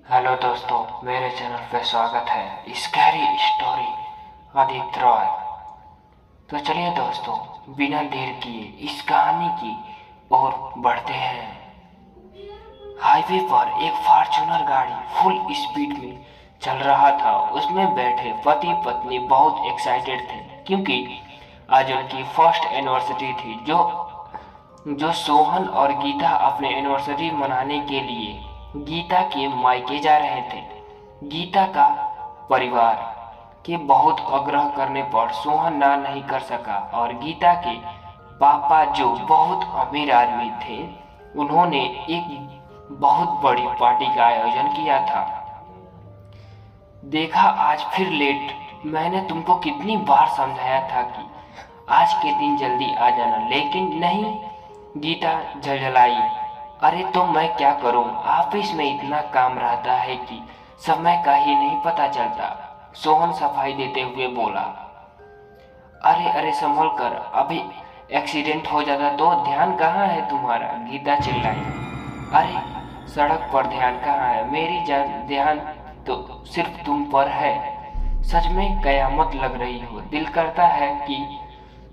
Hello दोस्तों, मेरे channel पे स्वागत है। Scary story Aditya Roy. तो चलिए दोस्तों, बिना देर किए इस कहानी की ओर बढ़ते हैं। हाईवे पर एक फॉर्च्यूनर गाड़ी फुल स्पीड में चल रहा था। उसमें बैठे पति पत्नी बहुत एक्साइटेड थे क्योंकि आज उनकी फर्स्ट एनिवर्सरी थी। जो सोहन और गीता अपने एनिवर्सरी मनाने के लिए गीता के मायके जा रहे थे। गीता का परिवार के बहुत आग्रह करने पर सोहन ना नहीं कर सका और गीता के पापा जो बहुत अमीर आदमी थे, उन्होंने एक बहुत बड़ी पार्टी का आयोजन किया था। देखा, आज फिर लेट। मैंने तुमको कितनी बार समझाया था कि आज के दिन जल्दी आ जाना, लेकिन नहीं। गीता झलझलाई। अरे तो मैं क्या करूं, ऑफिस में इतना काम रहता है कि समय का ही नहीं पता चलता। सोहन सफाई देते हुए बोला। अरे अरे संभल कर, अभी एक्सीडेंट हो जाता तो ध्यान कहाँ है तुम्हारा, गीता चिल्लाई। अरे सड़क पर ध्यान कहाँ है मेरी जान, ध्यान तो सिर्फ तुम पर है। सच में कयामत लग रही हो, दिल करता है कि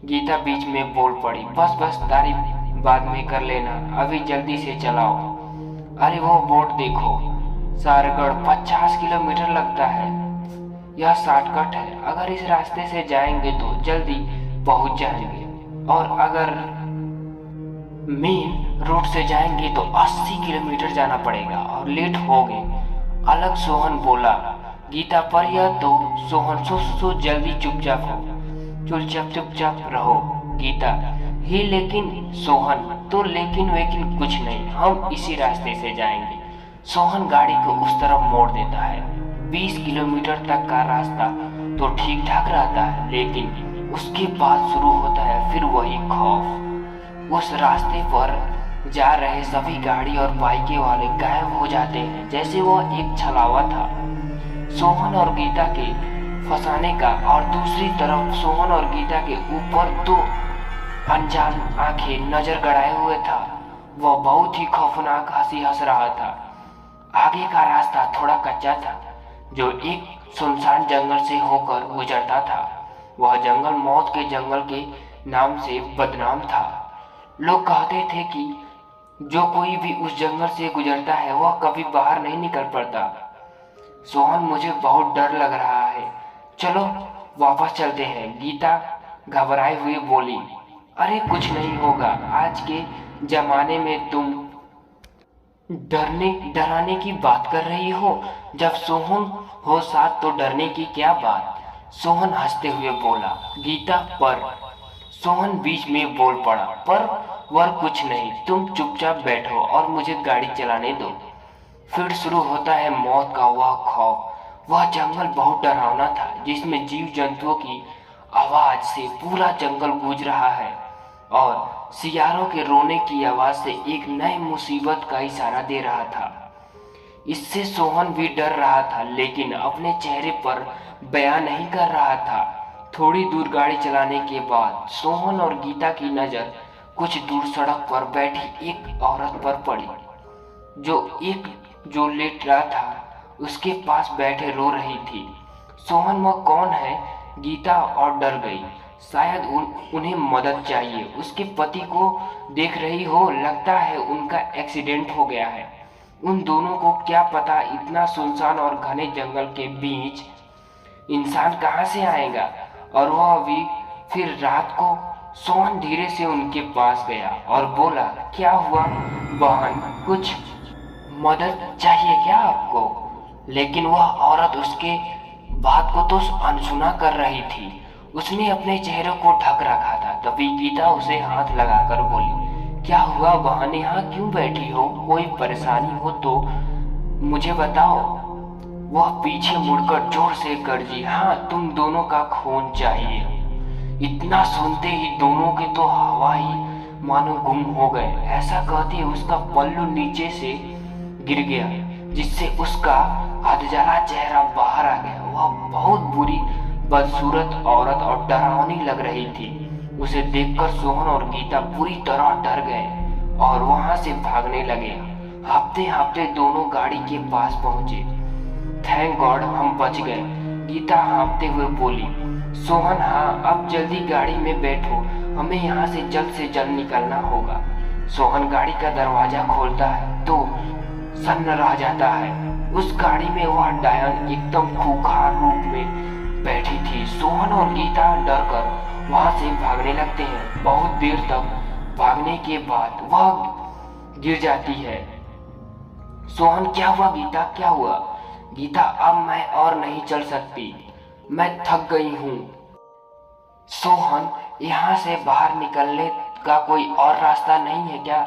गीता बीच में बोल पड़ी। बस बस, तारीफ बाद में कर लेना, अभी जल्दी से चलाओ। अरे वो बोर्ड देखो, सारगढ़ 50 किलोमीटर लगता है। यह शॉर्टकट है, अगर इस रास्ते से जाएंगे तो जल्दी पहुंच जाएंगे, और अगर मेन रोड से जाएंगे तो 80 किलोमीटर जाना पड़ेगा और लेट हो गए। अलग सोहन बोला। गीता पर यह तो सोहन सो जल्दी चुपचाप हो, चुपचाप रहो गीता ही। लेकिन सोहन तो लेकिन वेकिन कुछ नहीं, हम इसी रास्ते से जाएंगे। सोहन गाड़ी को उस तरफ मोड़ देता है। 20 किलोमीटर तक का रास्ता तो ठीक ठाक रहता है, लेकिन उसके बाद शुरू होता है फिर वही खौफ। उस रास्ते पर जा रहे सभी गाड़ी और बाइके वाले गायब हो जाते हैं, जैसे वह एक छलावा था सोहन और गीता के फंसाने का। और दूसरी तरफ सोहन और गीता के ऊपर दो अनजान आंखें नजर गड़ाए हुए था। वह बहुत ही खौफनाक हंसी हंस रहा था। आगे का रास्ता थोड़ा कच्चा था, जो एक सुनसान जंगल से होकर गुजरता था। वह जंगल मौत के जंगल के नाम से बदनाम था। लोग कहते थे कि जो कोई भी उस जंगल से गुजरता है वह कभी बाहर नहीं निकल पड़ता। सोहन, मुझे बहुत डर लग रहा है, चलो वापस चलते हैं, गीता घबराए हुए बोली। अरे कुछ नहीं होगा, आज के जमाने में तुम डराने की बात कर रही हो। जब सोहन हो साथ तो डरने की क्या बात, सोहन हंसते हुए बोला। गीता पर सोहन बीच में बोल पड़ा। पर वह कुछ नहीं, तुम चुपचाप बैठो और मुझे गाड़ी चलाने दो। फिर शुरू होता है मौत का वह खौफ। वह जंगल बहुत डरावना था, जिसमें जीव जंतुओं की आवाज से पूरा जंगल गूंज रहा है और सियारों के रोने की आवाज से एक नई मुसीबत का इशारा दे रहा था। इससे सोहन भी डर रहा था, लेकिन अपने चेहरे पर बयान नहीं कर रहा था। थोड़ी दूर गाड़ी चलाने के बाद सोहन और गीता की नजर कुछ दूर सड़क पर बैठी एक औरत पर पड़ी, जो लेट रहा था उसके पास बैठे रो रही थी। सोहन, वह कौन है? गीता और डर गई। शायद उन्हें मदद चाहिए। उसके पति को देख रही हो, लगता है उनका एक्सीडेंट हो गया है। उन दोनों को क्या पता, इतना सुनसान और घने जंगल के बीच इंसान कहाँ से आएगा, और वह अभी फिर रात को। सोहन धीरे से उनके पास गया और बोला, क्या हुआ बहन, कुछ मदद चाहिए क्या आपको? लेकिन वह औरत उसके बात को तो अनसुना कर रही थी। उसने अपने चेहरे को ढक रखा था। तभी गीता उसे हाथ लगाकर बोली, क्या हुआ बहन, यहाँ क्यों बैठी हो? कोई परेशानी हो तो मुझे बताओ। वह पीछे मुड़कर जोर से गर्जी, हाँ, तुम दोनों का खून चाहिए। इतना सुनते ही दोनों के तो हवा ही मानो गुम हो गए। ऐसा कहते उसका पल्लू नीचे से गिर गया, जिससे उसका हथजला चेहरा बाहर आ गया। वह बहुत बुरी बदसूरत औरत और डरावनी लग रही थी। उसे देखकर सोहन और गीता पूरी तरह डर गए और वहां से भागने लगे। हाँफते हाँफते दोनों गाड़ी के पास पहुंचे। थैंक गॉड हम बच गए, गीता हाँफते हुए बोली। सोहन, हाँ अब जल्दी गाड़ी में बैठो, हमें यहाँ से जल्द निकलना होगा। सोहन गाड़ी का दरवाजा खोलता है तो सन्न रह जाता है। उस गाड़ी में वह डायन एकदम खूंखार रूप में बैठी थी। सोहन और गीता डर कर वहां से भागने लगते हैं। बहुत देर तक भागने के बाद वह गिर जाती है। सोहन, क्या हुआ गीता, क्या हुआ? गीता, अब मैं और नहीं चल सकती, मैं थक गई हूँ। सोहन, यहाँ से बाहर निकलने का कोई और रास्ता नहीं है क्या?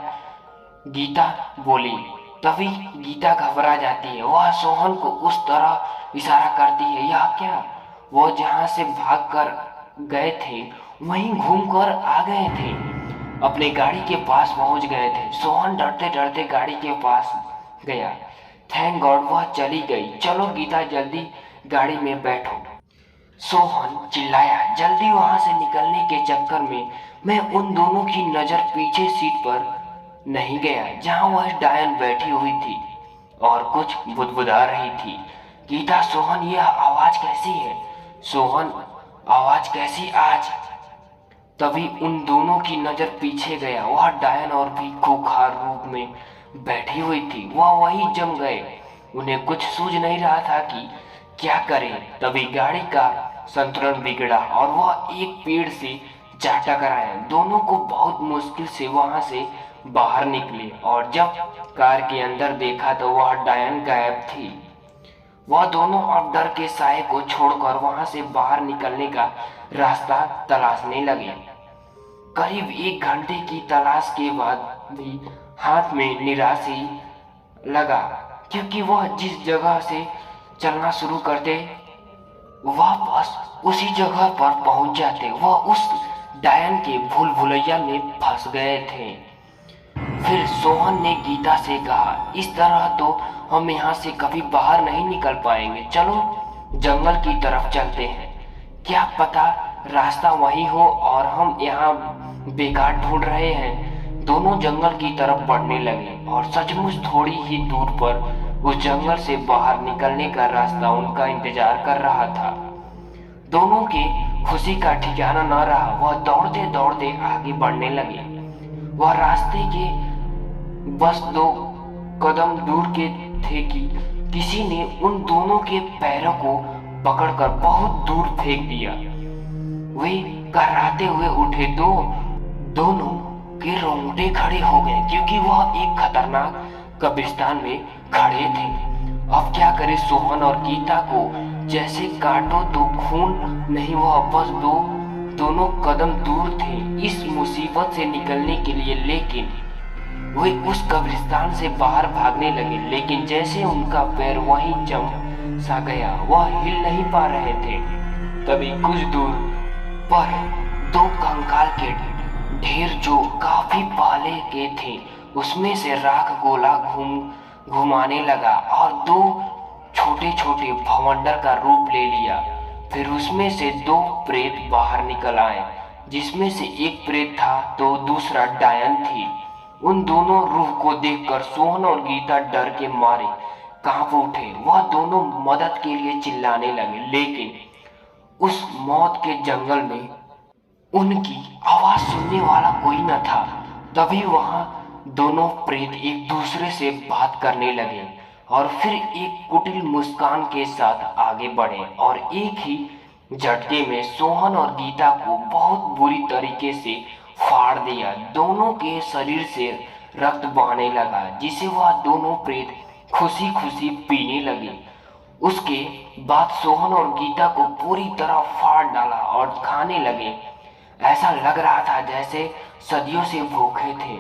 गीता बोली। तभी गीता घबरा जाती है। वह सोहन को उस तरह इशारा करती है। यह क्या? वो जहाँ से भाग कर गए थे वहीं घूमकर आ गए थे, अपने गाड़ी के पास पहुंच गए थे। सोहन डरते डरते गाड़ी के पास गया। थैंक गॉड वह चली गई। चलो गीता जल्दी गाड़ी में बैठो, सोहन चिल्लाया। जल्दी वहां से निकलने के चक्कर में मैं उन दोनों की नजर पीछे सीट पर नहीं गया जहां वह डायन बैठी हुई थी और कुछ बुदबुदा रही थी। गीता, सोहन यह आवाज कैसी है? सोहन, आवाज कैसी आज? तभी उन दोनों की नजर पीछे गया। वह डायन और भी खूंखार रूप में बैठी हुई थी। वह वही जम गए। उन्हें कुछ सूझ नहीं रहा था कि क्या करें। तभी गाड़ी का संतुलन बिगड़ा और वह एक पेड़ से जा टकराया। दोनों को बहुत मुश्किल से वहां से बाहर निकले और जब कार के अंदर देखा तो वह डायन गायब थी। वह दोनों अब डर के साए को छोड़कर वहां से बाहर निकलने का रास्ता तलाशने लगे। करीब 1 घंटे की तलाश के बाद भी हाथ में निराशी लगा, क्योंकि वह जिस जगह से चलना शुरू करते वह बस उसी जगह पर पहुंच जाते। वह उस डायन के भूल भुलैया में फंस गए थे। फिर सोहन ने गीता से कहा, इस तरह तो हम यहाँ से कभी बाहर नहीं निकल पाएंगे, चलो जंगल की तरफ चलते हैं, क्या पता रास्ता वही हो और हम यहाँ बेकार ढूंढ रहे हैं। दोनों जंगल की तरफ बढ़ने लगे और सचमुच थोड़ी ही दूर पर उस जंगल से बाहर निकलने का रास्ता उनका इंतजार कर रहा था। दोनों के खुशी का ठिकाना न रहा। वह दौड़ते दौड़ते आगे बढ़ने लगे। वह रास्ते के बस 2 कदम दूर के थे कि किसी ने उन दोनों के पैरों को पकड़कर बहुत दूर फेंक दिया। वे कराते हुए उठे तो दोनों के रोंगटे खड़े हो गए, क्योंकि वह एक खतरनाक कब्रिस्तान में खड़े थे। अब क्या करे सोहन और गीता को जैसे काटो तो खून नहीं, वह बस दोनों कदम दूर थे इस मुसीबत से निकलने के लिए। लेकिन वे उस कब्रिस्तान से बाहर भागने लगे, लेकिन जैसे उनका पैर वहीं जम सा गया, वह हिल नहीं पा रहे थे। तभी कुछ दूर पर 2 कंकाल के ढेर जो काफी पहले के थे उसमें से राख गोला घुमाने लगा और 2 छोटे छोटे भवंडर का रूप ले लिया। फिर उसमें से 2 प्रेत बाहर निकल आए, जिसमें से एक प्रेत था तो दूसरा डायन थी। उन दोनों रूह को देखकर सोहन और गीता डर के मारे कांप उठे। वह दोनों मदद के लिए चिल्लाने लगे, लेकिन उस मौत के जंगल में उनकी आवाज सुनने वाला कोई न था। तभी वहां दोनों प्रेत एक दूसरे से बात करने लगे और फिर एक कुटिल मुस्कान के साथ आगे बढ़े और एक ही झटके में सोहन और गीता को बहुत बुरी तरीके से फाड़ दिया। दोनों के शरीर से रक्त बहने लगा, जिसे वह दोनों प्रेत खुशी खुशी पीने लगे। उसके बाद सोहन और गीता को पूरी तरह फाड़ डाला और खाने लगे। ऐसा लग रहा था जैसे सदियों से भूखे थे।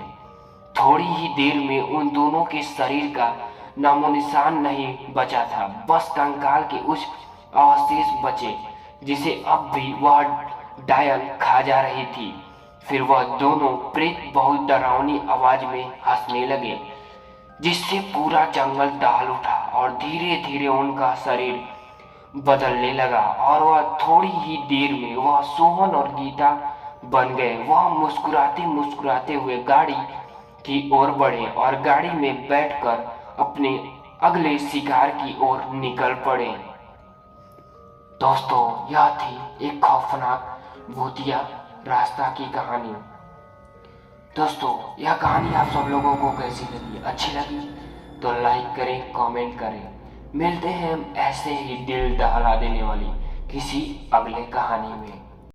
थोड़ी ही देर में उन दोनों के शरीर का नामोनिशान नहीं बचा था, बस कंकाल के उस अवशेष बचे जिसे अब भी वह डायन खा जा रही थी। फिर वह दोनों प्रेत बहुत डरावनी आवाज में हंसने लगे, जिससे पूरा जंगल दहल उठा और धीरे धीरे उनका शरीर बदलने लगा और वह थोड़ी ही देर में वह सोहन और गीता बन गए। वह मुस्कुराते मुस्कुराते हुए गाड़ी की ओर बढ़े और गाड़ी में बैठकर अपने अगले शिकार की ओर निकल पड़े। दोस्तों, यह थी एक खौफनाक भूतिया रास्ता की कहानी। दोस्तों, यह कहानी आप सब लोगों को कैसी लगी? अच्छी लगी तो लाइक करें, कमेंट करें। मिलते हैं हम ऐसे ही दिल दहला देने वाली किसी अगले कहानी में।